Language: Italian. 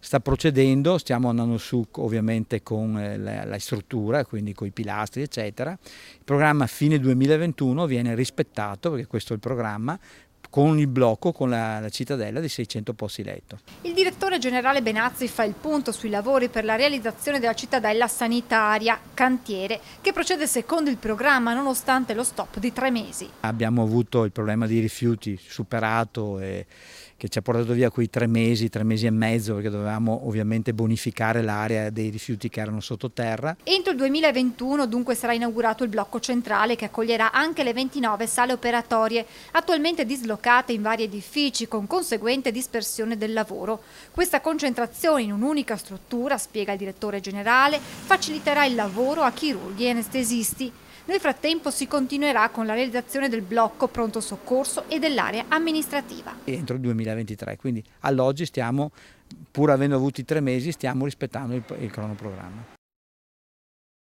sta procedendo, stiamo andando su ovviamente con la struttura, quindi con i pilastri eccetera. Il programma fine 2021 viene rispettato, perché questo è il programma, con il blocco, con la cittadella di 600 posti letto. Il direttore generale Benazzi fa il punto sui lavori per la realizzazione della cittadella sanitaria, cantiere, che procede secondo il programma nonostante lo stop di 3 mesi. Abbiamo avuto il problema dei rifiuti superato e che ci ha portato via quei 3 mesi e mezzo, perché dovevamo ovviamente bonificare l'area dei rifiuti che erano sottoterra. Entro il 2021 dunque sarà inaugurato il blocco centrale che accoglierà anche le 29 sale operatorie attualmente dislocate in vari edifici con conseguente dispersione del lavoro. Questa concentrazione in un'unica struttura, spiega il direttore generale, faciliterà il lavoro a chirurghi e anestesisti. Nel frattempo si continuerà con la realizzazione del blocco pronto soccorso e dell'area amministrativa. Entro il 2023, quindi all'oggi stiamo, pur avendo avuto i 3 mesi, stiamo rispettando il cronoprogramma.